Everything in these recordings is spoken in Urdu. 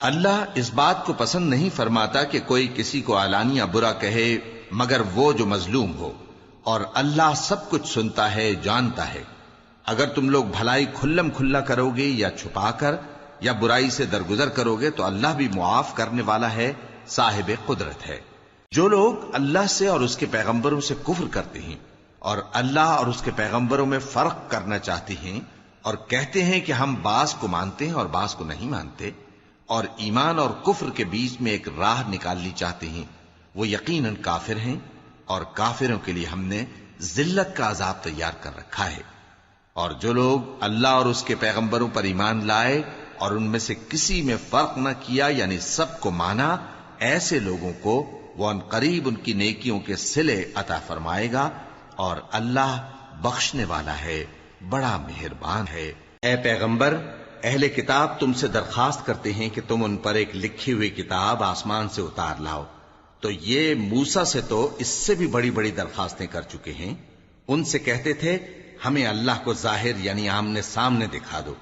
اللہ اس بات کو پسند نہیں فرماتا کہ کوئی کسی کو علانیہ برا کہے مگر وہ جو مظلوم ہو، اور اللہ سب کچھ سنتا ہے، جانتا ہے۔ اگر تم لوگ بھلائی کھلم کھلا کرو گے یا چھپا کر یا برائی سے درگزر کرو گے تو اللہ بھی معاف کرنے والا ہے، صاحب قدرت ہے۔ جو لوگ اللہ سے اور اس کے پیغمبروں سے کفر کرتے ہیں اور اللہ اور اس کے پیغمبروں میں فرق کرنا چاہتے ہیں اور کہتے ہیں کہ ہم بعض کو مانتے ہیں اور بعض کو نہیں مانتے، اور ایمان اور کفر کے بیچ میں ایک راہ نکالنی چاہتے ہیں، وہ یقیناً کافر ہیں، اور کافروں کے لیے ہم نے ذلت کا عذاب تیار کر رکھا ہے۔ اور جو لوگ اللہ اور اس کے پیغمبروں پر ایمان لائے اور ان میں سے کسی میں فرق نہ کیا، یعنی سب کو مانا، ایسے لوگوں کو وہ ان قریب ان کی نیکیوں کے صلے عطا فرمائے گا، اور اللہ بخشنے والا ہے، بڑا مہربان ہے۔ اے پیغمبر، اہل کتاب تم سے درخواست کرتے ہیں کہ تم ان پر ایک لکھی ہوئی کتاب آسمان سے اتار لاؤ، تو یہ موسیٰ سے تو اس سے بھی بڑی بڑی درخواستیں کر چکے ہیں۔ ان سے کہتے تھے ہمیں اللہ کو ظاہر یعنی آمنے سامنے دکھا دو،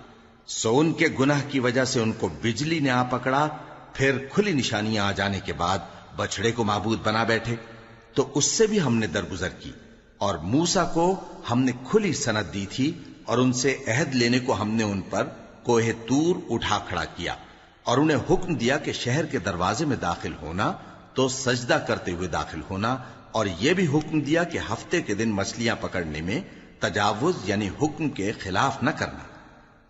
سو ان کے گناہ کی وجہ سے ان کو بجلی نے آ پکڑا، پھر کھلی نشانیاں آ جانے کے بعد بچڑے کو معبود بنا بیٹھے، تو اس سے بھی ہم نے درگزر کی۔ اور موسیٰ کو ہم نے کھلی سند دی تھی، اور ان سے عہد لینے کو ہم نے ان پر کوہ طور اٹھا کھڑا کیا، اور انہیں حکم دیا کہ شہر کے دروازے میں داخل ہونا تو سجدہ کرتے ہوئے داخل ہونا، اور یہ بھی حکم دیا کہ ہفتے کے دن مچھلیاں پکڑنے میں تجاوز یعنی حکم کے خلاف نہ کرنا۔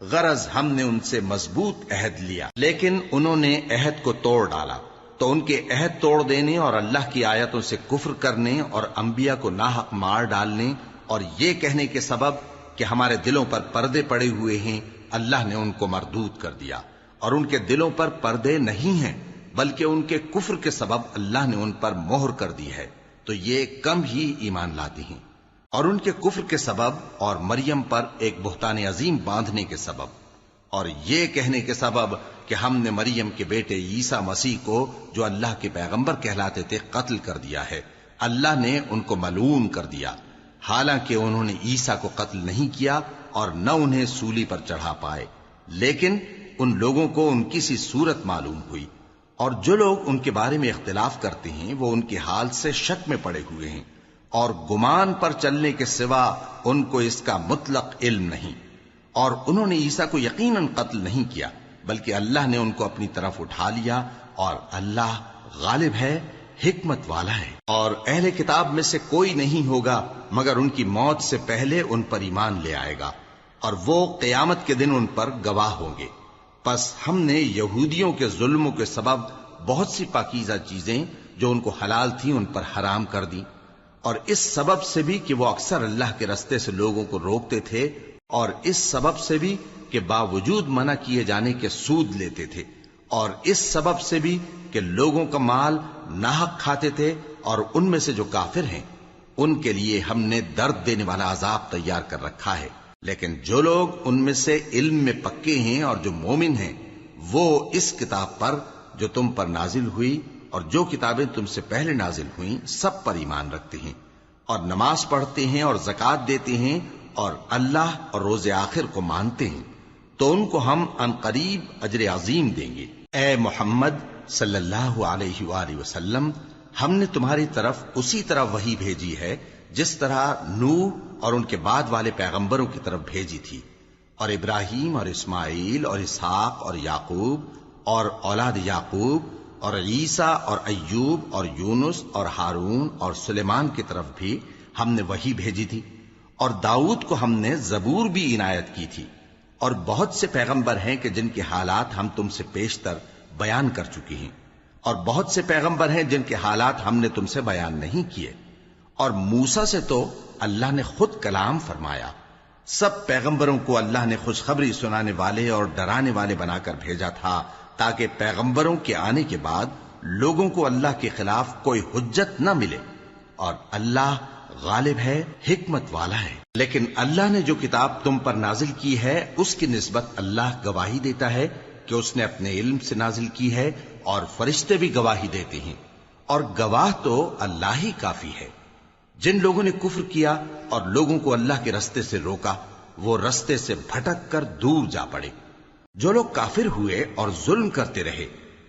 غرض ہم نے ان سے مضبوط عہد لیا، لیکن انہوں نے عہد کو توڑ ڈالا، تو ان کے عہد توڑ دینے اور اللہ کی آیتوں سے کفر کرنے اور انبیاء کو ناحق مار ڈالنے اور یہ کہنے کے سبب کہ ہمارے دلوں پر پردے پڑے ہوئے ہیں، اللہ نے ان کو مردود کر دیا۔ اور ان کے دلوں پر پردے نہیں ہیں، بلکہ ان کے کفر کے سبب اللہ نے ان پر مہر کر دی ہے، تو یہ کم ہی ایمان لاتے ہیں۔ اور ان کے کفر کے سبب اور مریم پر ایک بہتان عظیم باندھنے کے سبب اور یہ کہنے کے سبب کہ ہم نے مریم کے بیٹے عیسیٰ مسیح کو جو اللہ کے پیغمبر کہلاتے تھے قتل کر دیا ہے، اللہ نے ان کو ملعون کر دیا، حالانکہ انہوں نے عیسیٰ کو قتل نہیں کیا اور نہ انہیں سولی پر چڑھا پائے، لیکن ان لوگوں کو ان کی سی صورت معلوم ہوئی۔ اور جو لوگ ان کے بارے میں اختلاف کرتے ہیں وہ ان کے حال سے شک میں پڑے ہوئے ہیں، اور گمان پر چلنے کے سوا ان کو اس کا مطلق علم نہیں۔ اور انہوں نے عیسیٰ کو یقیناً قتل نہیں کیا، بلکہ اللہ نے ان کو اپنی طرف اٹھا لیا، اور اللہ غالب ہے، حکمت والا ہے۔ اور اہل کتاب میں سے کوئی نہیں ہوگا مگر ان کی موت سے پہلے ان پر ایمان لے آئے گا، اور وہ قیامت کے دن ان پر گواہ ہوں گے۔ پس ہم نے یہودیوں کے ظلموں کے سبب بہت سی پاکیزہ چیزیں جو ان کو حلال تھیں ان پر حرام کر دیں، اور اس سبب سے بھی کہ وہ اکثر اللہ کے رستے سے لوگوں کو روکتے تھے، اور اس سبب سے بھی کہ باوجود منع کیے جانے کے سود لیتے تھے، اور اس سبب سے بھی کہ لوگوں کا مال ناحق کھاتے تھے۔ اور ان میں سے جو کافر ہیں ان کے لیے ہم نے درد دینے والا عذاب تیار کر رکھا ہے، لیکن جو لوگ ان میں سے علم میں پکے ہیں اور جو مومن ہیں وہ اس کتاب پر جو تم پر نازل ہوئی اور جو کتابیں تم سے پہلے نازل ہوئیں سب پر ایمان رکھتے ہیں، اور نماز پڑھتے ہیں اور زکوٰۃ دیتے ہیں اور اللہ اور روز آخر کو مانتے ہیں، تو ان کو ہم عنقریب اجر عظیم دیں گے۔ اے محمد صلی اللہ علیہ وآلہ وسلم، ہم نے تمہاری طرف اسی طرح وحی بھیجی ہے جس طرح نوح اور ان کے بعد والے پیغمبروں کی طرف بھیجی تھی، اور ابراہیم اور اسماعیل اور اسحاق اور یعقوب اور اولاد یعقوب اور عیسیٰ اور ایوب اور یونس اور ہارون اور سلیمان کی طرف بھی ہم نے وحی بھیجی تھی، اور داؤد کو ہم نے زبور بھی عنایت کی تھی، اور بہت سے پیغمبر ہیں کہ جن کے حالات ہم تم سے پیشتر بیان کر چکے ہیں، اور بہت سے پیغمبر ہیں جن کے حالات ہم نے تم سے بیان نہیں کیے۔ اور موسیٰ سے تو اللہ نے خود کلام فرمایا۔ سب پیغمبروں کو اللہ نے خوشخبری سنانے والے اور ڈرانے والے بنا کر بھیجا تھا، تاکہ پیغمبروں کے آنے کے بعد لوگوں کو اللہ کے خلاف کوئی حجت نہ ملے، اور اللہ غالب ہے، حکمت والا ہے۔ لیکن اللہ نے جو کتاب تم پر نازل کی ہے اس کی نسبت اللہ گواہی دیتا ہے کہ اس نے اپنے علم سے نازل کی ہے، اور فرشتے بھی گواہی دیتے ہیں، اور گواہ تو اللہ ہی کافی ہے۔ جن لوگوں نے کفر کیا اور لوگوں کو اللہ کے رستے سے روکا وہ رستے سے بھٹک کر دور جا پڑے۔ جو لوگ کافر ہوئے اور ظلم کرتے رہے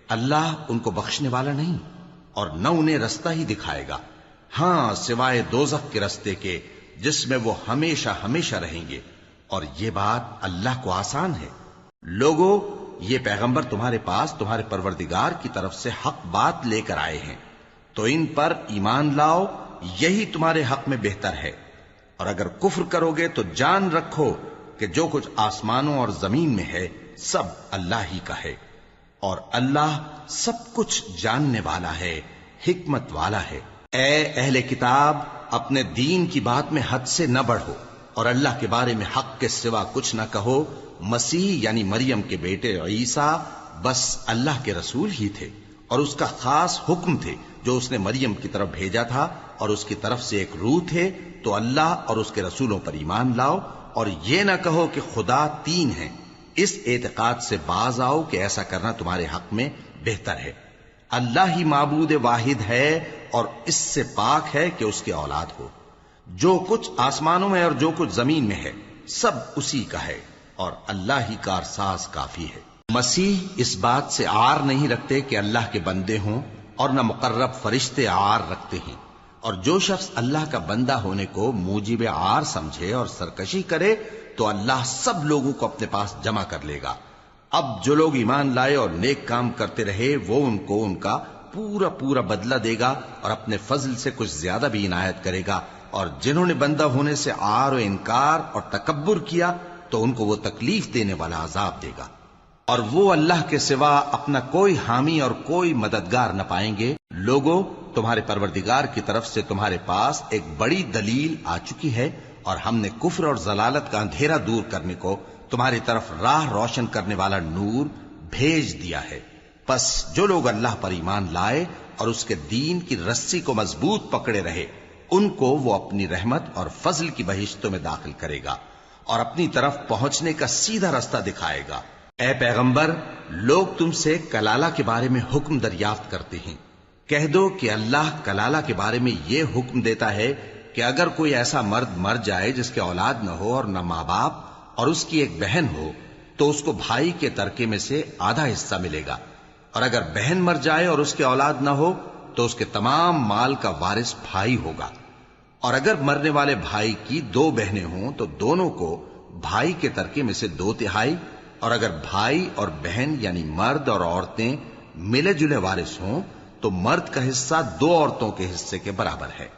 اللہ ان کو بخشنے والا نہیں اور نہ انہیں رستہ ہی دکھائے گا، ہاں سوائے دوزخ کے رستے کے جس میں وہ ہمیشہ ہمیشہ رہیں گے، اور یہ بات اللہ کو آسان ہے۔ لوگو، یہ پیغمبر تمہارے پاس تمہارے پروردگار کی طرف سے حق بات لے کر آئے ہیں، تو ان پر ایمان لاؤ، یہی تمہارے حق میں بہتر ہے، اور اگر کفر کرو گے تو جان رکھو کہ جو کچھ آسمانوں اور زمین میں ہے سب اللہ ہی کا ہے، اور اللہ سب کچھ جاننے والا ہے، حکمت والا ہے۔ اے اہل کتاب، اپنے دین کی بات میں حد سے نہ بڑھو اور اللہ کے بارے میں حق کے سوا کچھ نہ کہو۔ مسیح یعنی مریم کے بیٹے عیسیٰ بس اللہ کے رسول ہی تھے اور اس کا خاص حکم تھے جو اس نے مریم کی طرف بھیجا تھا، اور اس کی طرف سے ایک روح تھے، تو اللہ اور اس کے رسولوں پر ایمان لاؤ، اور یہ نہ کہو کہ خدا تین ہیں۔ اس اعتقاد سے باز آؤ کہ ایسا کرنا تمہارے حق میں بہتر ہے۔ اللہ ہی معبود واحد ہے اور اس سے پاک ہے کہ اس کی اولاد ہو۔ جو کچھ آسمانوں میں اور جو کچھ زمین میں ہے سب اسی کا ہے، اور اللہ ہی کارساز کافی ہے۔ مسیح اس بات سے عار نہیں رکھتے کہ اللہ کے بندے ہوں، اور نہ مقرب فرشتے عار رکھتے ہیں، اور جو شخص اللہ کا بندہ ہونے کو موجب عار سمجھے اور سرکشی کرے تو اللہ سب لوگوں کو اپنے پاس جمع کر لے گا۔ اب جو لوگ ایمان لائے اور نیک کام کرتے رہے وہ ان کو ان کا پورا پورا بدلہ دے گا اور اپنے فضل سے کچھ زیادہ بھی عنایت کرے گا، اور جنہوں نے بندہ ہونے سے عار و انکار اور تکبر کیا تو ان کو وہ تکلیف دینے والا عذاب دے گا، اور وہ اللہ کے سوا اپنا کوئی حامی اور کوئی مددگار نہ پائیں گے۔ لوگو، تمہارے پروردگار کی طرف سے تمہارے پاس ایک بڑی دلیل آ چکی ہے، اور ہم نے کفر اور ضلالت کا اندھیرا دور کرنے کو تمہاری طرف راہ روشن کرنے والا نور بھیج دیا ہے۔ پس جو لوگ اللہ پر ایمان لائے اور اس کے دین کی رسی کو مضبوط پکڑے رہے ان کو وہ اپنی رحمت اور فضل کی بہشتوں میں داخل کرے گا اور اپنی طرف پہنچنے کا سیدھا رستہ دکھائے گا۔ اے پیغمبر، لوگ تم سے کلالہ کے بارے میں حکم دریافت کرتے ہیں، کہہ دو کہ اللہ کلالہ کے بارے میں یہ حکم دیتا ہے کہ اگر کوئی ایسا مرد مر جائے جس کے اولاد نہ ہو اور نہ ماں باپ اور اس کی ایک بہن ہو تو اس کو بھائی کے ترکے میں سے آدھا حصہ ملے گا، اور اگر بہن مر جائے اور اس کے اولاد نہ ہو تو اس کے تمام مال کا وارث بھائی ہوگا، اور اگر مرنے والے بھائی کی دو بہنیں ہوں تو دونوں کو بھائی کے ترکے میں سے 2/3، اور اگر بھائی اور بہن یعنی مرد اور عورتیں ملے جلے وارث ہوں تو مرد کا حصہ 2 عورتوں کے حصے کے برابر ہے۔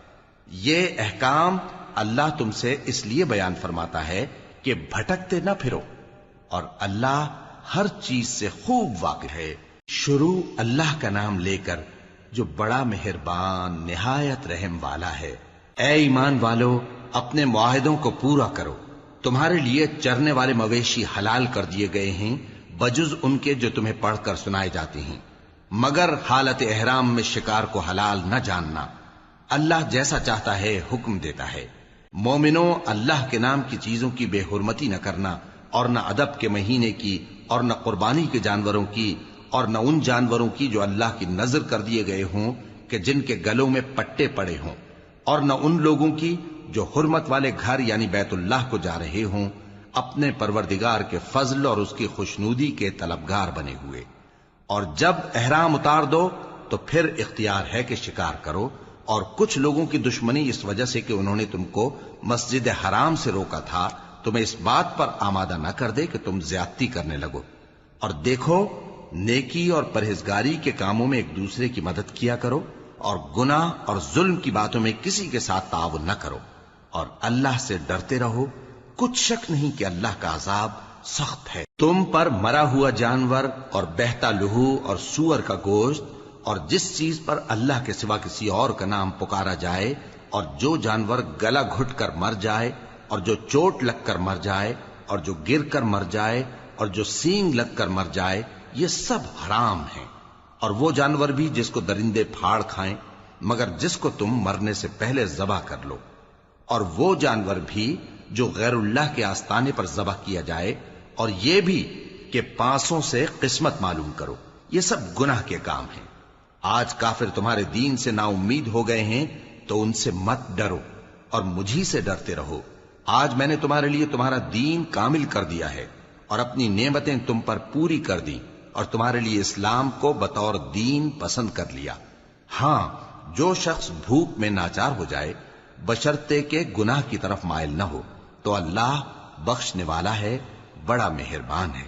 یہ احکام اللہ تم سے اس لیے بیان فرماتا ہے کہ بھٹکتے نہ پھرو، اور اللہ ہر چیز سے خوب واقف ہے۔ شروع اللہ کا نام لے کر جو بڑا مہربان نہایت رحم والا ہے۔ اے ایمان والو، اپنے معاہدوں کو پورا کرو۔ تمہارے لیے چرنے والے مویشی حلال کر دیے گئے ہیں بجز ان کے جو تمہیں پڑھ کر سنائے جاتے ہیں، مگر حالت احرام میں شکار کو حلال نہ جاننا۔ اللہ جیسا چاہتا ہے حکم دیتا ہے۔ مومنوں، اللہ کے نام کی چیزوں کی بے حرمتی نہ کرنا، اور نہ ادب کے مہینے کی، اور نہ قربانی کے جانوروں کی، اور نہ ان جانوروں کی جو اللہ کی نذر کر دیے گئے ہوں کہ جن کے گلوں میں پٹے پڑے ہوں، اور نہ ان لوگوں کی جو حرمت والے گھر یعنی بیت اللہ کو جا رہے ہوں اپنے پروردگار کے فضل اور اس کی خوشنودی کے طلبگار بنے ہوئے۔ اور جب احرام اتار دو تو پھر اختیار ہے کہ شکار کرو، اور کچھ لوگوں کی دشمنی اس وجہ سے کہ انہوں نے تم کو مسجد حرام سے روکا تھا تمہیں اس بات پر آمادہ نہ کر دے کہ تم زیادتی کرنے لگو۔ اور دیکھو، نیکی اور پرہیزگاری کے کاموں میں ایک دوسرے کی مدد کیا کرو، اور گناہ اور ظلم کی باتوں میں کسی کے ساتھ تعاون نہ کرو، اور اللہ سے ڈرتے رہو۔ کچھ شک نہیں کہ اللہ کا عذاب سخت ہے۔ تم پر مرا ہوا جانور اور بہتا لہو اور سور کا گوشت اور جس چیز پر اللہ کے سوا کسی اور کا نام پکارا جائے، اور جو جانور گلا گھٹ کر مر جائے، اور جو چوٹ لگ کر مر جائے، اور جو گر کر مر جائے، اور جو سینگ لگ کر مر جائے، یہ سب حرام ہیں۔ اور وہ جانور بھی جس کو درندے پھاڑ کھائیں، مگر جس کو تم مرنے سے پہلے ذبح کر لو، اور وہ جانور بھی جو غیر اللہ کے آستانے پر ذبح کیا جائے، اور یہ بھی کہ پانسوں سے قسمت معلوم کرو۔ یہ سب گناہ کے کام ہیں۔ آج کافر تمہارے دین سے نا امید ہو گئے ہیں تو ان سے مت ڈرو اور مجھی سے ڈرتے رہو۔ آج میں نے تمہارے لیے تمہارا دین کامل کر دیا ہے، اور اپنی نعمتیں تم پر پوری کر دی اور تمہارے لیے اسلام کو بطور دین پسند کر لیا۔ ہاں، جو شخص بھوک میں ناچار ہو جائے بشرطے کہ گناہ کی طرف مائل نہ ہو تو اللہ بخشنے والا ہے، بڑا مہربان ہے۔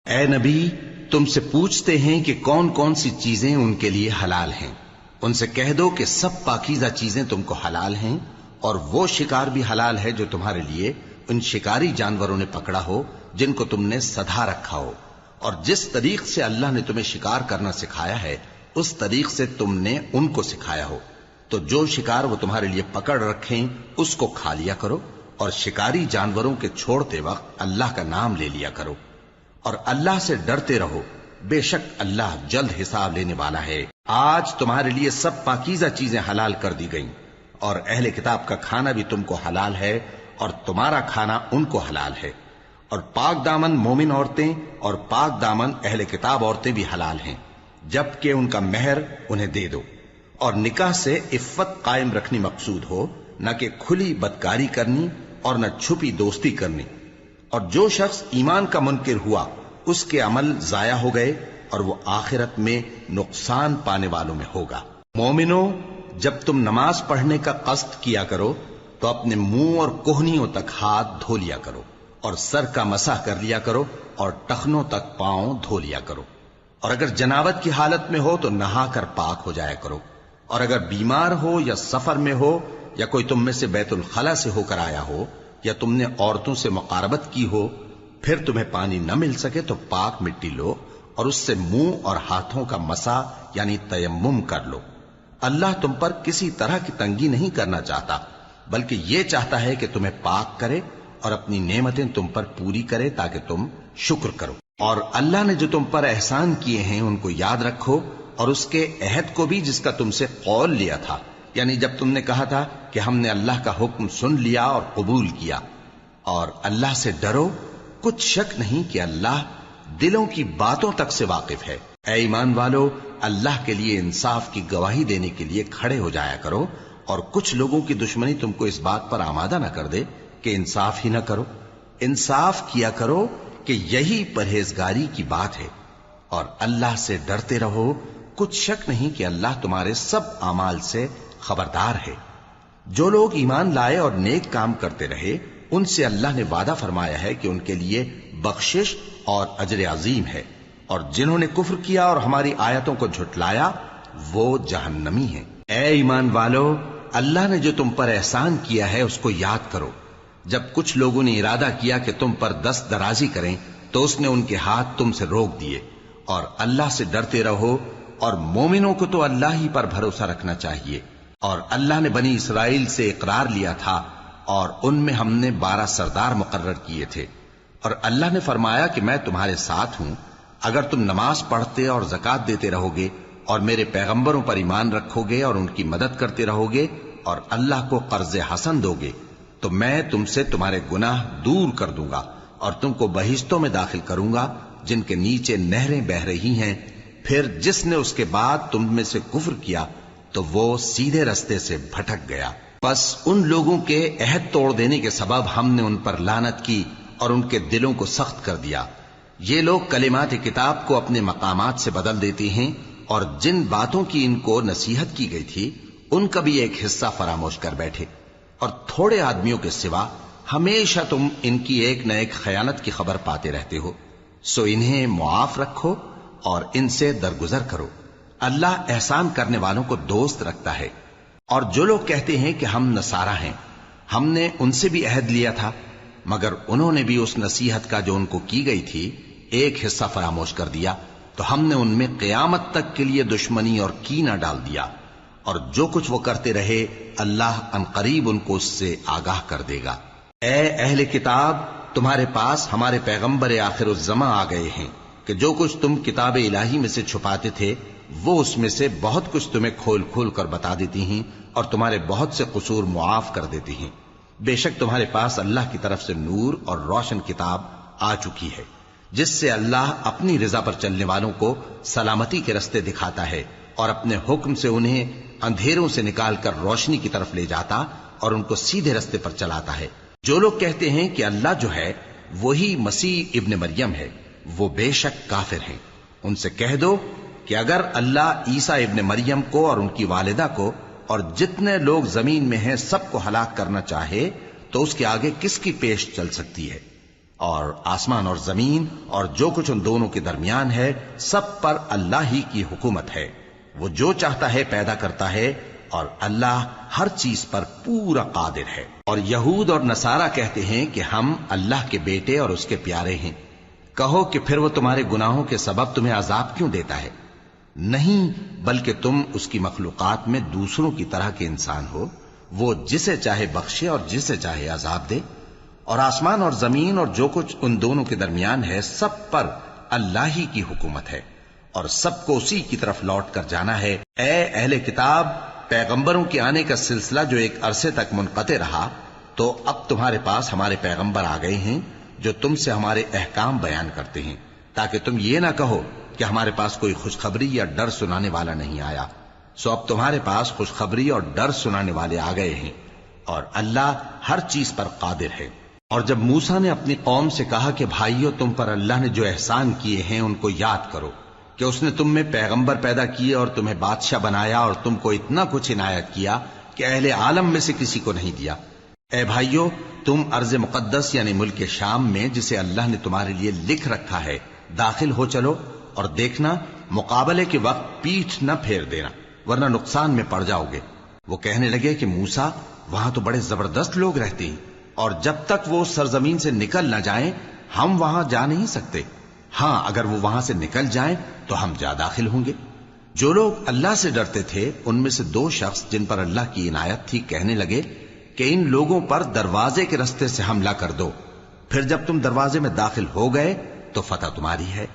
اے نبی، تم سے پوچھتے ہیں کہ کون کون سی چیزیں ان کے لیے حلال ہیں۔ ان سے کہہ دو کہ سب پاکیزہ چیزیں تم کو حلال ہیں، اور وہ شکار بھی حلال ہے جو تمہارے لیے ان شکاری جانوروں نے پکڑا ہو جن کو تم نے سدھا رکھا ہو، اور جس طریق سے اللہ نے تمہیں شکار کرنا سکھایا ہے اس طریق سے تم نے ان کو سکھایا ہو، تو جو شکار وہ تمہارے لیے پکڑ رکھیں اس کو کھا لیا کرو، اور شکاری جانوروں کے چھوڑتے وقت اللہ کا نام لے لیا کرو، اور اللہ سے ڈرتے رہو، بے شک اللہ جلد حساب لینے والا ہے۔ آج تمہارے لیے سب پاکیزہ چیزیں حلال کر دی گئیں، اور اہل کتاب کا کھانا بھی تم کو حلال ہے اور تمہارا کھانا ان کو حلال ہے، اور پاک دامن مومن عورتیں اور پاک دامن اہل کتاب عورتیں بھی حلال ہیں، جبکہ ان کا مہر انہیں دے دو، اور نکاح سے عفت قائم رکھنی مقصود ہو، نہ کہ کھلی بدکاری کرنی اور نہ چھپی دوستی کرنی۔ اور جو شخص ایمان کا منکر ہوا اس کے عمل ضائع ہو گئے اور وہ آخرت میں نقصان پانے والوں میں ہوگا۔ مومنو، جب تم نماز پڑھنے کا قصد کیا کرو تو اپنے منہ اور کوہنیوں تک ہاتھ دھو لیا کرو، اور سر کا مسح کر لیا کرو، اور ٹخنوں تک پاؤں دھو لیا کرو، اور اگر جنابت کی حالت میں ہو تو نہا کر پاک ہو جایا کرو، اور اگر بیمار ہو یا سفر میں ہو یا کوئی تم میں سے بیت الخلا سے ہو کر آیا ہو یا تم نے عورتوں سے مقاربت کی ہو، پھر تمہیں پانی نہ مل سکے تو پاک مٹی لو اور اس سے منہ اور ہاتھوں کا مسح یعنی تیمم کر لو۔ اللہ تم پر کسی طرح کی تنگی نہیں کرنا چاہتا، بلکہ یہ چاہتا ہے کہ تمہیں پاک کرے اور اپنی نعمتیں تم پر پوری کرے تاکہ تم شکر کرو۔ اور اللہ نے جو تم پر احسان کیے ہیں ان کو یاد رکھو، اور اس کے عہد کو بھی جس کا تم سے قول لیا تھا، یعنی جب تم نے کہا تھا کہ ہم نے اللہ کا حکم سن لیا اور قبول کیا۔ اور اللہ سے ڈرو، کچھ شک نہیں کہ اللہ دلوں کی باتوں تک سے واقف ہے۔ اے ایمان والو، اللہ کے لیے انصاف کی گواہی دینے کے لیے کھڑے ہو جایا کرو، اور کچھ لوگوں کی دشمنی تم کو اس بات پر آمادہ نہ کر دے کہ انصاف ہی نہ کرو۔ انصاف کیا کرو کہ یہی پرہیزگاری کی بات ہے، اور اللہ سے ڈرتے رہو، کچھ شک نہیں کہ اللہ تمہارے سب اعمال سے خبردار ہے۔ جو لوگ ایمان لائے اور نیک کام کرتے رہے ان سے اللہ نے وعدہ فرمایا ہے کہ ان کے لیے بخشش اور اجر عظیم ہے، اور جنہوں نے کفر کیا اور ہماری آیتوں کو جھٹلایا وہ جہنمی ہیں۔ اے ایمان والو، اللہ نے جو تم پر احسان کیا ہے اس کو یاد کرو۔ جب کچھ لوگوں نے ارادہ کیا کہ تم پر دست درازی کریں تو اس نے ان کے ہاتھ تم سے روک دیے، اور اللہ سے ڈرتے رہو، اور مومنوں کو تو اللہ ہی پر بھروسہ رکھنا چاہیے۔ اور اللہ نے بنی اسرائیل سے اقرار لیا تھا اور ان میں ہم نے 12 سردار مقرر کیے تھے، اور اللہ نے فرمایا کہ میں تمہارے ساتھ ہوں اگر تم نماز پڑھتے اور زکوٰۃ دیتے رہو گے اور میرے پیغمبروں پر ایمان رکھو گے اور ان کی مدد کرتے رہو گے اور اللہ کو قرض حسن دو گے تو میں تم سے تمہارے گناہ دور کر دوں گا اور تم کو بہشتوں میں داخل کروں گا جن کے نیچے نہریں بہ رہی ہیں۔ پھر جس نے اس کے بعد تم میں سے کفر کیا تو وہ سیدھے رستے سے بھٹک گیا۔ پس ان لوگوں کے عہد توڑ دینے کے سبب ہم نے ان پر لعنت کی اور ان کے دلوں کو سخت کر دیا۔ یہ لوگ کلمات کتاب کو اپنے مقامات سے بدل دیتے ہیں اور جن باتوں کی ان کو نصیحت کی گئی تھی ان کا بھی ایک حصہ فراموش کر بیٹھے، اور تھوڑے آدمیوں کے سوا ہمیشہ تم ان کی ایک نہ ایک خیانت کی خبر پاتے رہتے ہو، سو انہیں معاف رکھو اور ان سے درگزر کرو۔ اللہ احسان کرنے والوں کو دوست رکھتا ہے۔ اور جو لوگ کہتے ہیں کہ ہم نصارہ ہیں، ہم نے ان سے بھی عہد لیا تھا، مگر انہوں نے بھی اس نصیحت کا جو ان کو کی گئی تھی ایک حصہ فراموش کر دیا، تو ہم نے ان میں قیامت تک کے لیے دشمنی اور کینہ ڈال دیا، اور جو کچھ وہ کرتے رہے اللہ عنقریب ان کو اس سے آگاہ کر دے گا۔ اے اہل کتاب، تمہارے پاس ہمارے پیغمبر آخر الزماں آ گئے ہیں کہ جو کچھ تم کتاب الہی میں سے چھپاتے تھے وہ اس میں سے بہت کچھ تمہیں کھول کھول کر بتا دیتی ہیں اور تمہارے بہت سے قصور معاف کر دیتی ہیں۔ بے شک تمہارے پاس اللہ کی طرف سے نور اور روشن کتاب آ چکی ہے جس سے اللہ اپنی رضا پر چلنے والوں کو سلامتی کے رستے دکھاتا ہے اور اپنے حکم سے انہیں اندھیروں سے نکال کر روشنی کی طرف لے جاتا اور ان کو سیدھے رستے پر چلاتا ہے۔ جو لوگ کہتے ہیں کہ اللہ جو ہے وہی مسیح ابن مریم ہے، وہ بے شک کافر ہیں۔ ان سے کہہ دو کہ اگر اللہ عیسیٰ ابن مریم کو اور ان کی والدہ کو اور جتنے لوگ زمین میں ہیں سب کو ہلاک کرنا چاہے تو اس کے آگے کس کی پیش چل سکتی ہے؟ اور آسمان اور زمین اور جو کچھ ان دونوں کے درمیان ہے سب پر اللہ ہی کی حکومت ہے۔ وہ جو چاہتا ہے پیدا کرتا ہے، اور اللہ ہر چیز پر پورا قادر ہے۔ اور یہود اور نصارہ کہتے ہیں کہ ہم اللہ کے بیٹے اور اس کے پیارے ہیں۔ کہو کہ پھر وہ تمہارے گناہوں کے سبب تمہیں عذاب کیوں دیتا ہے؟ نہیں، بلکہ تم اس کی مخلوقات میں دوسروں کی طرح کے انسان ہو، وہ جسے چاہے بخشے اور جسے چاہے عذاب دے۔ اور آسمان اور زمین اور جو کچھ ان دونوں کے درمیان ہے سب پر اللہ ہی کی حکومت ہے، اور سب کو اسی کی طرف لوٹ کر جانا ہے۔ اے اہل کتاب، پیغمبروں کے آنے کا سلسلہ جو ایک عرصے تک منقطع رہا، تو اب تمہارے پاس ہمارے پیغمبر آ گئے ہیں جو تم سے ہمارے احکام بیان کرتے ہیں، تاکہ تم یہ نہ کہو کہ ہمارے پاس کوئی خوشخبری یا ڈر سنانے والا نہیں آیا۔ سو اب تمہارے پاس خوشخبری اور ڈر سنانے والے آ گئے ہیں، اور اللہ ہر چیز پر قادر ہے۔ اور جب موسیٰ نے اپنی قوم سے کہا کہ بھائیو، تم پر اللہ نے جو احسان کیے ہیں ان کو یاد کرو، کہ اس نے تم میں پیغمبر پیدا کیے اور تمہیں بادشاہ بنایا اور تم کو اتنا کچھ عنایت کیا کہ اہل عالم میں سے کسی کو نہیں دیا۔ اے بھائیو، تم ارض مقدس یعنی ملک شام میں، جسے اللہ نے تمہارے لیے لکھ رکھا ہے، داخل ہو چلو، اور دیکھنا مقابلے کے وقت پیٹھ نہ پھیر دینا، ورنہ نقصان میں پڑ جاؤ گے۔ وہ کہنے لگے کہ موسیٰ، وہاں تو بڑے زبردست لوگ رہتے ہیں، اور جب تک وہ سرزمین سے نکل نہ جائیں ہم وہاں جا نہیں سکتے۔ ہاں، اگر وہ وہاں سے نکل جائیں تو ہم جا داخل ہوں گے۔ جو لوگ اللہ سے ڈرتے تھے ان میں سے دو شخص جن پر اللہ کی عنایت تھی کہنے لگے کہ ان لوگوں پر دروازے کے رستے سے حملہ کر دو، پھر جب تم دروازے میں داخل ہو گئے تو فتح تمہاری ہے،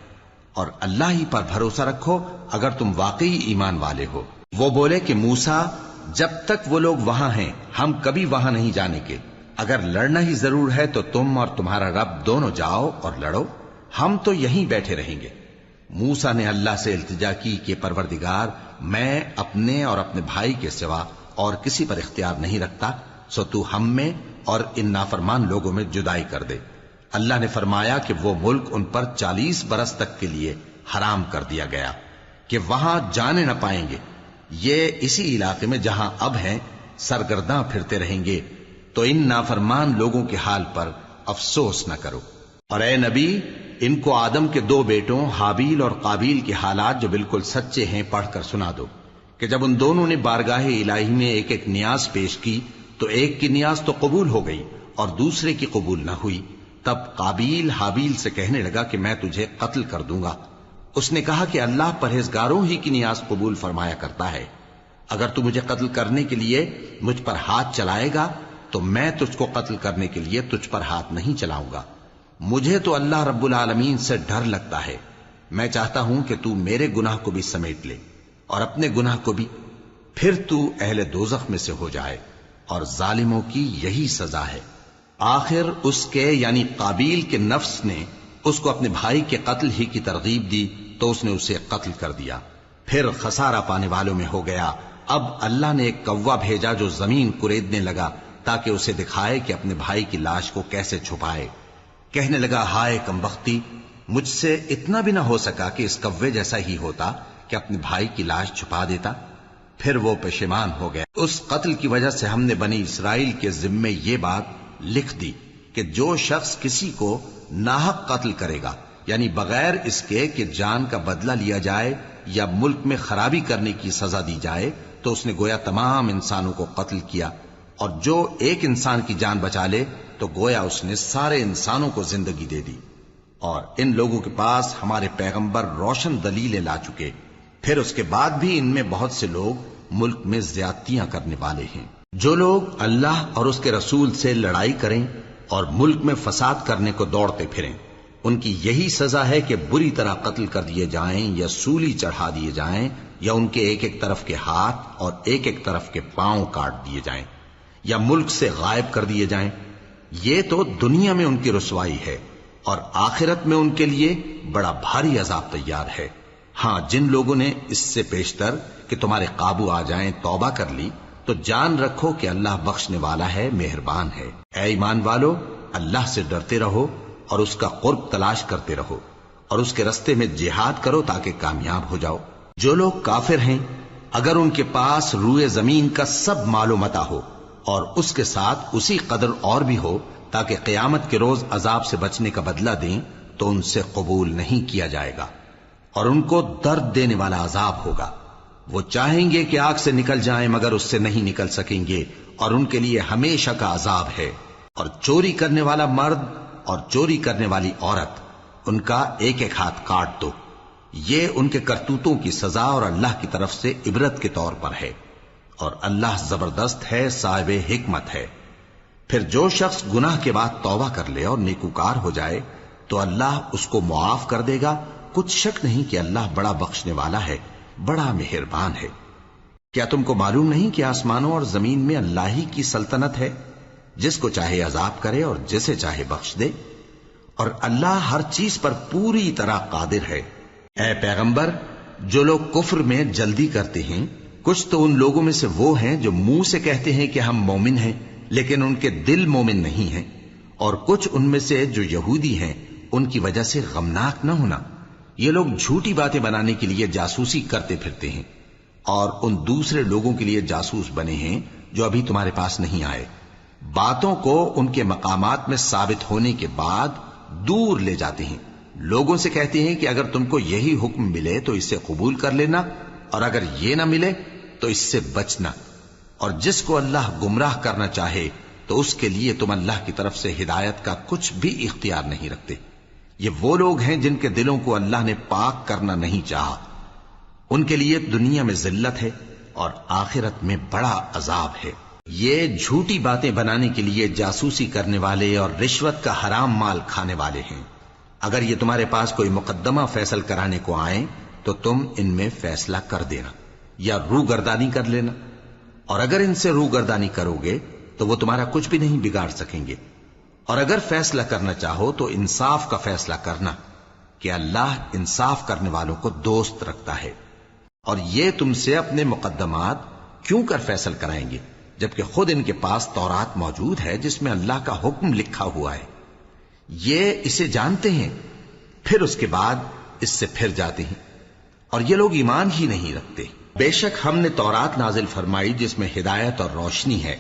اور اللہ ہی پر بھروسہ رکھو اگر تم واقعی ایمان والے ہو۔ وہ بولے کہ موسیٰ، جب تک وہ لوگ وہاں ہیں ہم کبھی وہاں نہیں جانے کے، اگر لڑنا ہی ضرور ہے تو تم اور تمہارا رب دونوں جاؤ اور لڑو، ہم تو یہیں بیٹھے رہیں گے۔ موسیٰ نے اللہ سے التجا کی کہ پروردگار، میں اپنے اور اپنے بھائی کے سوا اور کسی پر اختیار نہیں رکھتا، سو تو ہم میں اور ان نافرمان لوگوں میں جدائی کر دے۔ اللہ نے فرمایا کہ وہ ملک ان پر 40 برس تک کے لیے حرام کر دیا گیا کہ وہاں جانے نہ پائیں گے۔ یہ اسی علاقے میں جہاں اب ہیں سرگرداں پھرتے رہیں گے، تو ان نافرمان لوگوں کے حال پر افسوس نہ کرو۔ اور اے نبی، ان کو آدم کے 2 بیٹوں حابیل اور قابیل کے حالات جو بالکل سچے ہیں پڑھ کر سنا دو، کہ جب ان دونوں نے بارگاہ الہی میں ایک ایک نیاز پیش کی تو ایک کی نیاز تو قبول ہو گئی اور دوسرے کی قبول نہ ہوئی۔ تب قابیل حابیل سے کہنے لگا کہ میں تجھے قتل کر دوں گا۔ اس نے کہا کہ اللہ پرہیزگاروں ہی کی نیاز قبول فرمایا کرتا ہے، اگر تو مجھے قتل کرنے کے لیے مجھ پر ہاتھ چلائے گا تو میں تجھ کو قتل کرنے کے لیے تجھ پر ہاتھ نہیں چلاؤں گا۔ مجھے تو اللہ رب العالمین سے ڈر لگتا ہے، میں چاہتا ہوں کہ تو میرے گناہ کو بھی سمیٹ لے اور اپنے گناہ کو بھی، پھر تو اہل دوزخ میں سے ہو جائے، اور ظالموں کی یہی سزا ہے۔ آخر اس کے یعنی قابیل کے نفس نے اس کو اپنے بھائی کے قتل ہی کی ترغیب دی تو اس نے اسے قتل کر دیا، پھر خسارہ پانے والوں میں ہو گیا۔ اب اللہ نے ایک کوا بھیجا جو زمین کریدنے لگا تاکہ اسے دکھائے کہ اپنے بھائی کی لاش کو کیسے چھپائے۔ کہنے لگا، ہائے کمبختی، مجھ سے اتنا بھی نہ ہو سکا کہ اس کوے جیسا ہی ہوتا کہ اپنے بھائی کی لاش چھپا دیتا۔ پھر وہ پشیمان ہو گیا۔ اس قتل کی وجہ سے ہم نے بنی اسرائیل کے ذمے یہ بات لکھ دی کہ جو شخص کسی کو ناحق قتل کرے گا، یعنی بغیر اس کے کہ جان کا بدلہ لیا جائے یا ملک میں خرابی کرنے کی سزا دی جائے، تو اس نے گویا تمام انسانوں کو قتل کیا، اور جو ایک انسان کی جان بچا لے تو گویا اس نے سارے انسانوں کو زندگی دے دی۔ اور ان لوگوں کے پاس ہمارے پیغمبر روشن دلیلیں لا چکے، پھر اس کے بعد بھی ان میں بہت سے لوگ ملک میں زیادتیاں کرنے والے ہیں۔ جو لوگ اللہ اور اس کے رسول سے لڑائی کریں اور ملک میں فساد کرنے کو دوڑتے پھریں، ان کی یہی سزا ہے کہ بری طرح قتل کر دیے جائیں یا سولی چڑھا دیے جائیں، یا ان کے ایک ایک طرف کے ہاتھ اور ایک ایک طرف کے پاؤں کاٹ دیے جائیں، یا ملک سے غائب کر دیے جائیں۔ یہ تو دنیا میں ان کی رسوائی ہے، اور آخرت میں ان کے لیے بڑا بھاری عذاب تیار ہے۔ ہاں، جن لوگوں نے اس سے پیشتر کہ تمہارے قابو آ جائیں توبہ کر لی تو جان رکھو کہ اللہ بخشنے والا ہے، مہربان ہے۔ اے ایمان والو، اللہ سے ڈرتے رہو اور اس کا قرب تلاش کرتے رہو اور اس کے رستے میں جہاد کرو تاکہ کامیاب ہو جاؤ۔ جو لوگ کافر ہیں اگر ان کے پاس روئے زمین کا سب مال و متاع ہو اور اس کے ساتھ اسی قدر اور بھی ہو تاکہ قیامت کے روز عذاب سے بچنے کا بدلہ دیں تو ان سے قبول نہیں کیا جائے گا اور ان کو درد دینے والا عذاب ہوگا۔ وہ چاہیں گے کہ آگ سے نکل جائیں مگر اس سے نہیں نکل سکیں گے اور ان کے لیے ہمیشہ کا عذاب ہے۔ اور چوری کرنے والا مرد اور چوری کرنے والی عورت ان کا ایک ایک ہاتھ کاٹ دو، یہ ان کے کرتوتوں کی سزا اور اللہ کی طرف سے عبرت کے طور پر ہے، اور اللہ زبردست ہے، صاحب حکمت ہے۔ پھر جو شخص گناہ کے بعد توبہ کر لے اور نیکوکار ہو جائے تو اللہ اس کو معاف کر دے گا، کچھ شک نہیں کہ اللہ بڑا بخشنے والا ہے، بڑا مہربان ہے۔ کیا تم کو معلوم نہیں کہ آسمانوں اور زمین میں اللہ ہی کی سلطنت ہے، جس کو چاہے عذاب کرے اور جسے چاہے بخش دے، اور اللہ ہر چیز پر پوری طرح قادر ہے۔ اے پیغمبر، جو لوگ کفر میں جلدی کرتے ہیں کچھ تو ان لوگوں میں سے وہ ہیں جو منہ سے کہتے ہیں کہ ہم مومن ہیں لیکن ان کے دل مومن نہیں ہیں، اور کچھ ان میں سے جو یہودی ہیں ان کی وجہ سے غمناک نہ ہونا۔ یہ لوگ جھوٹی باتیں بنانے کے لیے جاسوسی کرتے پھرتے ہیں اور ان دوسرے لوگوں کے لیے جاسوس بنے ہیں جو ابھی تمہارے پاس نہیں آئے، باتوں کو ان کے مقامات میں ثابت ہونے کے بعد دور لے جاتے ہیں، لوگوں سے کہتے ہیں کہ اگر تم کو یہی حکم ملے تو اسے قبول کر لینا اور اگر یہ نہ ملے تو اس سے بچنا، اور جس کو اللہ گمراہ کرنا چاہے تو اس کے لیے تم اللہ کی طرف سے ہدایت کا کچھ بھی اختیار نہیں رکھتے۔ یہ وہ لوگ ہیں جن کے دلوں کو اللہ نے پاک کرنا نہیں چاہا، ان کے لیے دنیا میں ذلت ہے اور آخرت میں بڑا عذاب ہے۔ یہ جھوٹی باتیں بنانے کے لیے جاسوسی کرنے والے اور رشوت کا حرام مال کھانے والے ہیں۔ اگر یہ تمہارے پاس کوئی مقدمہ فیصل کرانے کو آئیں تو تم ان میں فیصلہ کر دینا یا روگردانی کر لینا، اور اگر ان سے روگردانی کرو گے تو وہ تمہارا کچھ بھی نہیں بگاڑ سکیں گے، اور اگر فیصلہ کرنا چاہو تو انصاف کا فیصلہ کرنا کہ اللہ انصاف کرنے والوں کو دوست رکھتا ہے۔ اور یہ تم سے اپنے مقدمات کیوں کر فیصل کرائیں گے جبکہ خود ان کے پاس تورات موجود ہے جس میں اللہ کا حکم لکھا ہوا ہے، یہ اسے جانتے ہیں پھر اس کے بعد اس سے پھر جاتے ہیں، اور یہ لوگ ایمان ہی نہیں رکھتے۔ بے شک ہم نے تورات نازل فرمائی جس میں ہدایت اور روشنی ہے،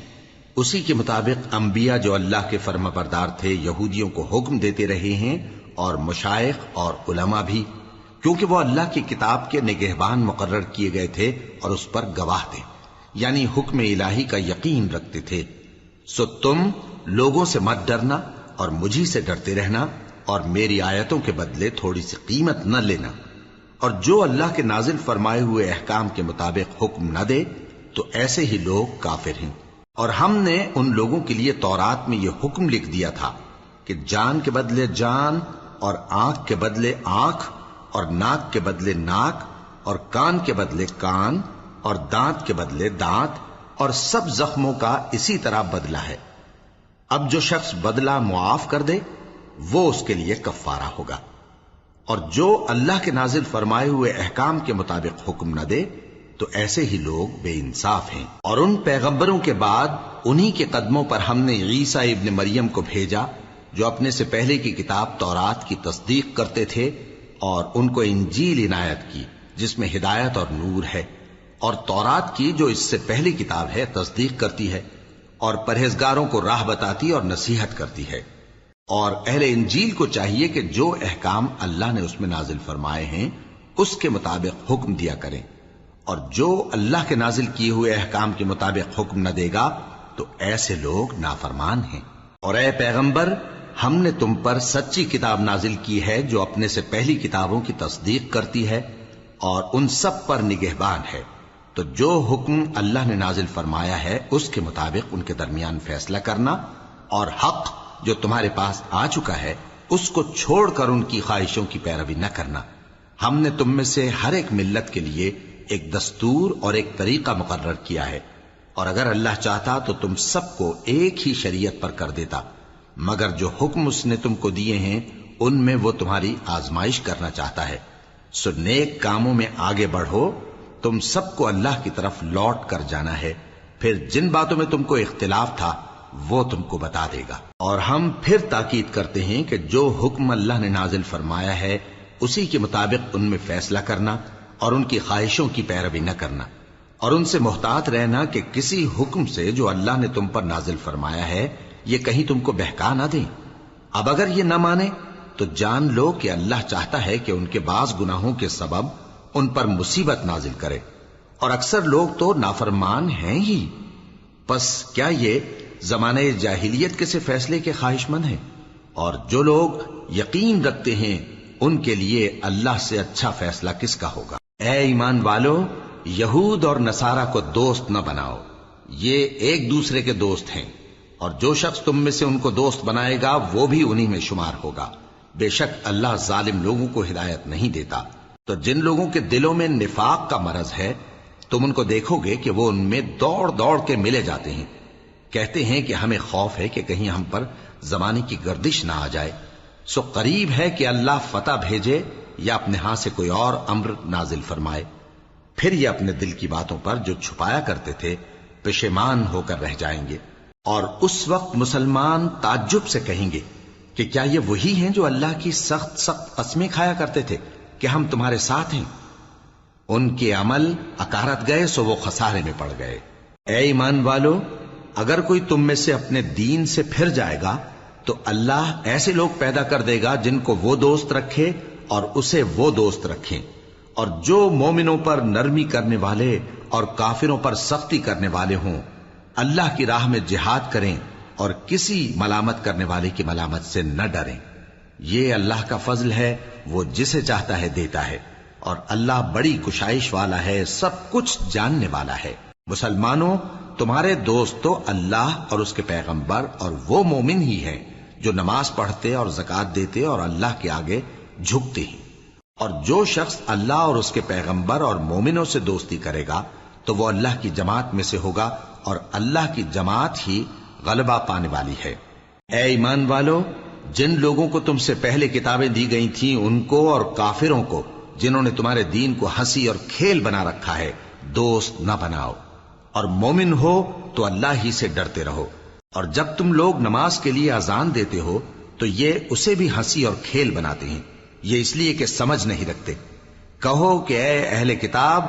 اسی کے مطابق انبیاء جو اللہ کے فرما بردار تھے یہودیوں کو حکم دیتے رہے ہیں، اور مشائخ اور علماء بھی، کیونکہ وہ اللہ کی کتاب کے نگہبان مقرر کیے گئے تھے اور اس پر گواہ تھے، یعنی حکم الہی کا یقین رکھتے تھے۔ سو تم لوگوں سے مت ڈرنا اور مجھی سے ڈرتے رہنا، اور میری آیتوں کے بدلے تھوڑی سی قیمت نہ لینا، اور جو اللہ کے نازل فرمائے ہوئے احکام کے مطابق حکم نہ دے تو ایسے ہی لوگ کافر ہیں۔ اور ہم نے ان لوگوں کے لیے تورات میں یہ حکم لکھ دیا تھا کہ جان کے بدلے جان، اور آنکھ کے بدلے آنکھ، اور ناک کے بدلے ناک، اور کان کے بدلے کان، اور دانت کے بدلے دانت، اور سب زخموں کا اسی طرح بدلہ ہے۔ اب جو شخص بدلہ معاف کر دے وہ اس کے لیے کفارہ ہوگا، اور جو اللہ کے نازل فرمائے ہوئے احکام کے مطابق حکم نہ دے تو ایسے ہی لوگ بے انصاف ہیں۔ اور ان پیغمبروں کے بعد انہی کے قدموں پر ہم نے عیسیٰ ابن مریم کو بھیجا جو اپنے سے پہلے کی کتاب تورات کی تصدیق کرتے تھے، اور ان کو انجیل عنایت کی جس میں ہدایت اور نور ہے، اور تورات کی جو اس سے پہلی کتاب ہے تصدیق کرتی ہے اور پرہیزگاروں کو راہ بتاتی اور نصیحت کرتی ہے۔ اور اہل انجیل کو چاہیے کہ جو احکام اللہ نے اس میں نازل فرمائے ہیں اس کے مطابق حکم دیا کریں، اور جو اللہ کے نازل کیے ہوئے احکام کے مطابق حکم نہ دے گا تو ایسے لوگ نافرمان ہیں۔ اور اے پیغمبر، ہم نے تم پر سچی کتاب نازل کی ہے جو اپنے سے پہلی کتابوں کی تصدیق کرتی ہے اور ان سب پر نگہبان ہے، تو جو حکم اللہ نے نازل فرمایا ہے اس کے مطابق ان کے درمیان فیصلہ کرنا، اور حق جو تمہارے پاس آ چکا ہے اس کو چھوڑ کر ان کی خواہشوں کی پیروی نہ کرنا۔ ہم نے تم میں سے ہر ایک ملت کے لیے ایک دستور اور ایک طریقہ مقرر کیا ہے، اور اگر اللہ چاہتا تو تم سب کو ایک ہی شریعت پر کر دیتا، مگر جو حکم اس نے تم کو دیے ہیں ان میں وہ تمہاری آزمائش کرنا چاہتا ہے۔ سو نیک کاموں میں آگے بڑھو، تم سب کو اللہ کی طرف لوٹ کر جانا ہے۔ پھر جن باتوں میں تم کو اختلاف تھا وہ تم کو بتا دے گا۔ اور ہم پھر تاکید کرتے ہیں کہ جو حکم اللہ نے نازل فرمایا ہے اسی کے مطابق ان میں فیصلہ کرنا اور ان کی خواہشوں کی پیروی نہ کرنا، اور ان سے محتاط رہنا کہ کسی حکم سے جو اللہ نے تم پر نازل فرمایا ہے یہ کہیں تم کو بہکا نہ دیں۔ اب اگر یہ نہ مانے تو جان لو کہ اللہ چاہتا ہے کہ ان کے بعض گناہوں کے سبب ان پر مصیبت نازل کرے، اور اکثر لوگ تو نافرمان ہیں ہی۔ پس کیا یہ زمانہ جاہلیت کے سے فیصلے کے خواہش مند ہیں؟ اور جو لوگ یقین رکھتے ہیں ان کے لیے اللہ سے اچھا فیصلہ کس کا ہوگا؟ اے ایمان والو، یہود اور نصارہ کو دوست نہ بناؤ، یہ ایک دوسرے کے دوست ہیں، اور جو شخص تم میں سے ان کو دوست بنائے گا وہ بھی انہی میں شمار ہوگا۔ بے شک اللہ ظالم لوگوں کو ہدایت نہیں دیتا۔ تو جن لوگوں کے دلوں میں نفاق کا مرض ہے تم ان کو دیکھو گے کہ وہ ان میں دوڑ دوڑ کے ملے جاتے ہیں، کہتے ہیں کہ ہمیں خوف ہے کہ کہیں ہم پر زمانے کی گردش نہ آ جائے، سو قریب ہے کہ اللہ فتح بھیجے یا اپنے ہاں سے کوئی اور امر نازل فرمائے، پھر یہ اپنے دل کی باتوں پر جو چھپایا کرتے تھے پشیمان ہو کر رہ جائیں گے۔ اور اس وقت مسلمان تعجب سے کہیں گے کہ کیا یہ وہی ہیں جو اللہ کی سخت سخت قسمیں کھایا کرتے تھے کہ ہم تمہارے ساتھ ہیں؟ ان کے عمل اکارت گئے سو وہ خسارے میں پڑ گئے۔ اے ایمان والو، اگر کوئی تم میں سے اپنے دین سے پھر جائے گا تو اللہ ایسے لوگ پیدا کر دے گا جن کو وہ دوست رکھے اور اسے وہ دوست رکھیں، اور جو مومنوں پر نرمی کرنے والے اور کافروں پر سختی کرنے والے ہوں، اللہ کی راہ میں جہاد کریں اور کسی ملامت کرنے والے کی ملامت سے نہ ڈریں۔ یہ اللہ کا فضل ہے، وہ جسے چاہتا ہے دیتا ہے، اور اللہ بڑی کشائش والا ہے، سب کچھ جاننے والا ہے۔ مسلمانوں، تمہارے دوست تو اللہ اور اس کے پیغمبر اور وہ مومن ہی ہیں جو نماز پڑھتے اور زکوٰۃ دیتے اور اللہ کے آگے جھکتے ہیں۔ اور جو شخص اللہ اور اس کے پیغمبر اور مومنوں سے دوستی کرے گا تو وہ اللہ کی جماعت میں سے ہوگا، اور اللہ کی جماعت ہی غلبہ پانے والی ہے۔ اے ایمان والو، جن لوگوں کو تم سے پہلے کتابیں دی گئی تھیں ان کو اور کافروں کو جنہوں نے تمہارے دین کو ہنسی اور کھیل بنا رکھا ہے دوست نہ بناؤ، اور مومن ہو تو اللہ ہی سے ڈرتے رہو۔ اور جب تم لوگ نماز کے لیے اذان دیتے ہو تو یہ اسے بھی ہنسی اور کھیل بناتے ہیں، یہ اس لیے کہ سمجھ نہیں رکھتے۔ کہو کہ اے اہل کتاب،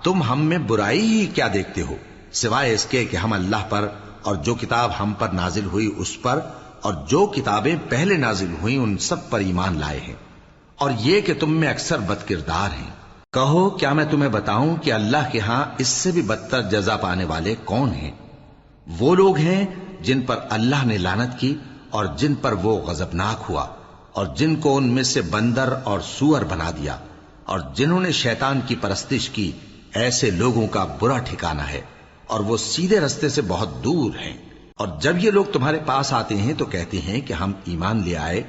تم ہم میں برائی ہی کیا دیکھتے ہو، سوائے اس کے کہ ہم اللہ پر اور جو کتاب ہم پر نازل ہوئی اس پر اور جو کتابیں پہلے نازل ہوئیں ان سب پر ایمان لائے ہیں، اور یہ کہ تم میں اکثر بد کردار ہیں۔ کہو کیا میں تمہیں بتاؤں کہ اللہ کے ہاں اس سے بھی بدتر جزا پانے والے کون ہیں؟ وہ لوگ ہیں جن پر اللہ نے لعنت کی اور جن پر وہ غضبناک ہوا، اور جن کو ان میں سے بندر اور سور بنا دیا، اور جنہوں نے شیطان کی پرستش کی، ایسے لوگوں کا برا ٹھکانہ ہے، اور وہ سیدھے رستے سے بہت دور ہیں۔ اور جب یہ لوگ تمہارے پاس آتے ہیں تو کہتے ہیں کہ ہم ایمان لے آئے،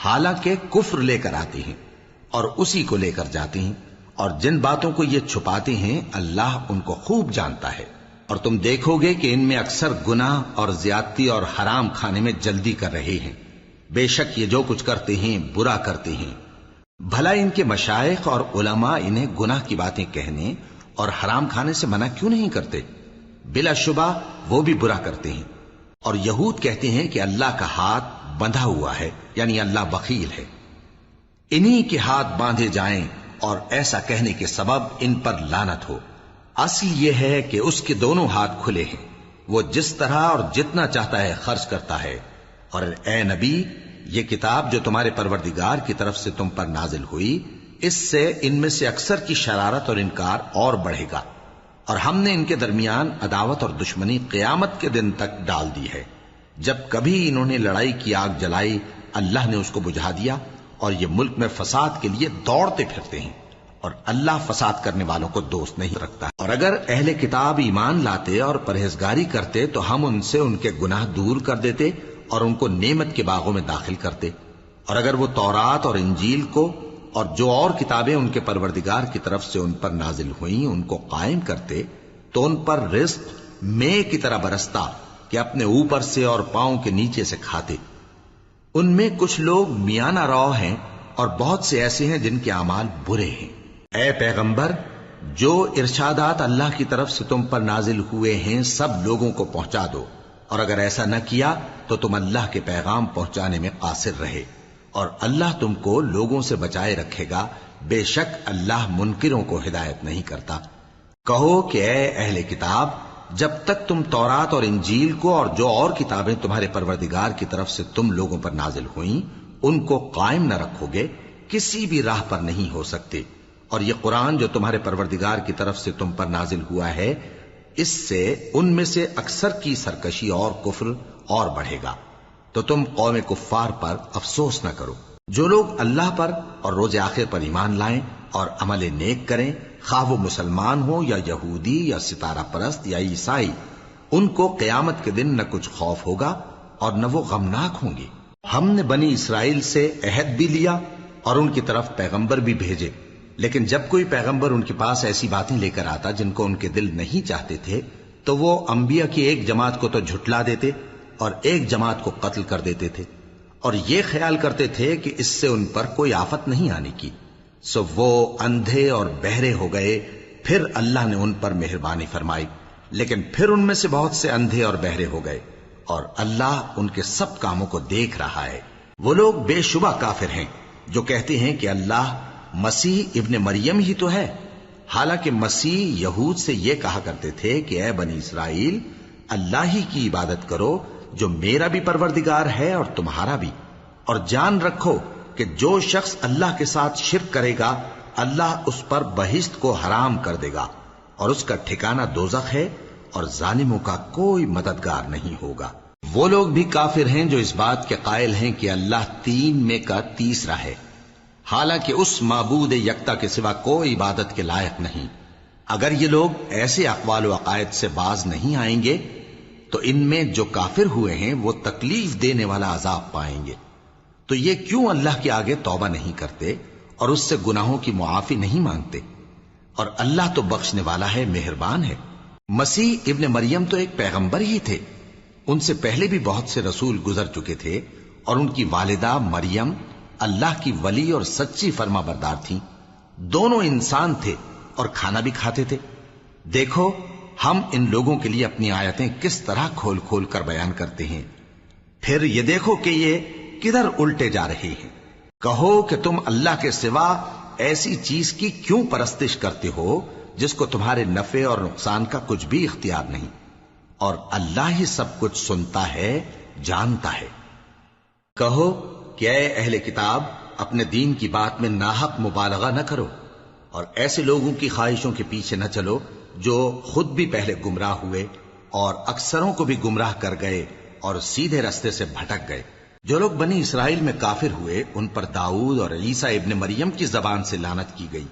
حالانکہ کفر لے کر آتے ہیں اور اسی کو لے کر جاتے ہیں، اور جن باتوں کو یہ چھپاتے ہیں اللہ ان کو خوب جانتا ہے۔ اور تم دیکھو گے کہ ان میں اکثر گناہ اور زیادتی اور حرام کھانے میں جلدی کر رہے ہیں، بے شک یہ جو کچھ کرتے ہیں برا کرتے ہیں۔ بھلا ان کے مشائخ اور علماء انہیں گناہ کی باتیں کہنے اور حرام کھانے سے منع کیوں نہیں کرتے؟ بلا شبہ وہ بھی برا کرتے ہیں۔ اور یہود کہتے ہیں کہ اللہ کا ہاتھ بندھا ہوا ہے، یعنی اللہ بخیل ہے، انہی کے ہاتھ باندھے جائیں، اور ایسا کہنے کے سبب ان پر لعنت ہو۔ اصل یہ ہے کہ اس کے دونوں ہاتھ کھلے ہیں، وہ جس طرح اور جتنا چاہتا ہے خرچ کرتا ہے۔ اور اے نبی، یہ کتاب جو تمہارے پروردگار کی طرف سے تم پر نازل ہوئی، اس سے ان میں سے اکثر کی شرارت اور انکار اور بڑھے گا، اور ہم نے ان کے درمیان عداوت اور دشمنی قیامت کے دن تک ڈال دی ہے۔ جب کبھی انہوں نے لڑائی کی آگ جلائی اللہ نے اس کو بجھا دیا، اور یہ ملک میں فساد کے لیے دوڑتے پھرتے ہیں، اور اللہ فساد کرنے والوں کو دوست نہیں رکھتا۔ اور اگر اہل کتاب ایمان لاتے اور پرہیزگاری کرتے تو ہم ان سے ان کے گناہ دور کر دیتے اور ان کو نعمت کے باغوں میں داخل کرتے۔ اور اگر وہ تورات اور انجیل کو اور جو اور کتابیں ان کے پروردگار کی طرف سے ان پر نازل ہوئیں ان کو قائم کرتے تو ان پر رزق مے کی طرح برستا کہ اپنے اوپر سے اور پاؤں کے نیچے سے کھاتے۔ ان میں کچھ لوگ میانہ رو ہیں اور بہت سے ایسے ہیں جن کے اعمال برے ہیں۔ اے پیغمبر، جو ارشادات اللہ کی طرف سے تم پر نازل ہوئے ہیں سب لوگوں کو پہنچا دو، اور اگر ایسا نہ کیا تو تم اللہ کے پیغام پہنچانے میں قاصر رہے، اور اللہ تم کو لوگوں سے بچائے رکھے گا، بے شک اللہ منکروں کو ہدایت نہیں کرتا۔ کہو کہ اے اہل کتاب، جب تک تم تورات اور انجیل کو اور جو اور کتابیں تمہارے پروردگار کی طرف سے تم لوگوں پر نازل ہوئیں ان کو قائم نہ رکھو گے، کسی بھی راہ پر نہیں ہو سکتے۔ اور یہ قرآن جو تمہارے پروردگار کی طرف سے تم پر نازل ہوا ہے، اس سے ان میں سے اکثر کی سرکشی اور کفر اور بڑھے گا، تو تم قوم کفار پر افسوس نہ کرو۔ جو لوگ اللہ پر اور روز آخر پر ایمان لائیں اور عمل نیک کریں، خواہ وہ مسلمان ہو یا یہودی یا ستارہ پرست یا عیسائی، ان کو قیامت کے دن نہ کچھ خوف ہوگا اور نہ وہ غمناک ہوں گے۔ ہم نے بنی اسرائیل سے عہد بھی لیا اور ان کی طرف پیغمبر بھی بھیجے، لیکن جب کوئی پیغمبر ان کے پاس ایسی باتیں لے کر آتا جن کو ان کے دل نہیں چاہتے تھے تو وہ انبیاء کی ایک جماعت کو تو جھٹلا دیتے اور ایک جماعت کو قتل کر دیتے تھے، اور یہ خیال کرتے تھے کہ اس سے ان پر کوئی آفت نہیں آنے کی، سو وہ اندھے اور بہرے ہو گئے۔ پھر اللہ نے ان پر مہربانی فرمائی، لیکن پھر ان میں سے بہت سے اندھے اور بہرے ہو گئے، اور اللہ ان کے سب کاموں کو دیکھ رہا ہے۔ وہ لوگ بے شبہ کافر ہیں جو کہتے ہیں کہ اللہ مسیح ابن مریم ہی تو ہے، حالانکہ مسیح یہود سے یہ کہا کرتے تھے کہ اے بنی اسرائیل، اللہ ہی کی عبادت کرو جو میرا بھی پروردگار ہے اور تمہارا بھی، اور جان رکھو کہ جو شخص اللہ کے ساتھ شرک کرے گا اللہ اس پر بہشت کو حرام کر دے گا، اور اس کا ٹھکانہ دوزخ ہے، اور ظالموں کا کوئی مددگار نہیں ہوگا۔ وہ لوگ بھی کافر ہیں جو اس بات کے قائل ہیں کہ اللہ تین میں کا تیسرا ہے، حالانکہ اس معبود یکتا کے سوا کوئی عبادت کے لائق نہیں۔ اگر یہ لوگ ایسے اقوال و عقائد سے باز نہیں آئیں گے تو ان میں جو کافر ہوئے ہیں وہ تکلیف دینے والا عذاب پائیں گے۔ تو یہ کیوں اللہ کے آگے توبہ نہیں کرتے اور اس سے گناہوں کی معافی نہیں مانگتے؟ اور اللہ تو بخشنے والا ہے، مہربان ہے۔ مسیح ابن مریم تو ایک پیغمبر ہی تھے، ان سے پہلے بھی بہت سے رسول گزر چکے تھے، اور ان کی والدہ مریم اللہ کی ولی اور سچی فرما بردار تھیں، دونوں انسان تھے اور کھانا بھی کھاتے تھے۔ دیکھو ہم ان لوگوں کے لیے اپنی آیتیں کس طرح کھول کھول کر بیان کرتے ہیں، پھر یہ دیکھو کہ یہ کدھر الٹے جا رہے ہیں۔ کہو کہ تم اللہ کے سوا ایسی چیز کی کیوں پرستش کرتے ہو جس کو تمہارے نفع اور نقصان کا کچھ بھی اختیار نہیں، اور اللہ ہی سب کچھ سنتا ہے، جانتا ہے۔ کہو کہ اے اہل کتاب، اپنے دین کی بات میں ناحق مبالغہ نہ کرو، اور ایسے لوگوں کی خواہشوں کے پیچھے نہ چلو جو خود بھی پہلے گمراہ ہوئے اور اکثروں کو بھی گمراہ کر گئے اور سیدھے رستے سے بھٹک گئے۔ جو لوگ بنی اسرائیل میں کافر ہوئے ان پر داؤد اور عیسیٰ ابن مریم کی زبان سے لعنت کی گئی،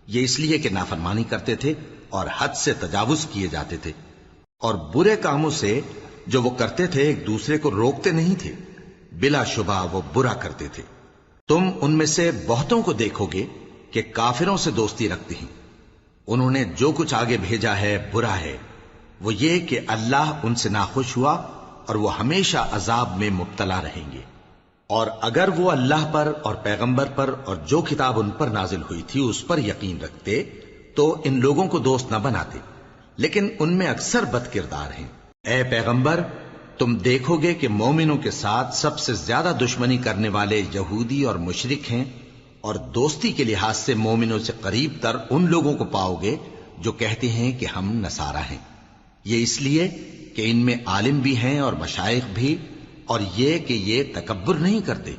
یہ اس لیے کہ نافرمانی کرتے تھے اور حد سے تجاوز کیے جاتے تھے، اور برے کاموں سے جو وہ کرتے تھے ایک دوسرے کو روکتے نہیں تھے، بلا شبہ وہ برا کرتے تھے۔ تم ان میں سے بہتوں کو دیکھو گے کہ کافروں سے دوستی رکھتے ہیں، انہوں نے جو کچھ آگے بھیجا ہے برا ہے، وہ یہ کہ اللہ ان سے ناخوش ہوا اور وہ ہمیشہ عذاب میں مبتلا رہیں گے۔ اور اگر وہ اللہ پر اور پیغمبر پر اور جو کتاب ان پر نازل ہوئی تھی اس پر یقین رکھتے تو ان لوگوں کو دوست نہ بناتے، لیکن ان میں اکثر بد کردار ہیں۔ اے پیغمبر، تم دیکھو گے کہ مومنوں کے ساتھ سب سے زیادہ دشمنی کرنے والے یہودی اور مشرک ہیں، اور دوستی کے لحاظ سے مومنوں سے قریب تر ان لوگوں کو پاؤ گے جو کہتے ہیں کہ ہم نصارہ ہیں، یہ اس لیے کہ ان میں عالم بھی ہیں اور مشائخ بھی، اور یہ کہ یہ تکبر نہیں کرتے۔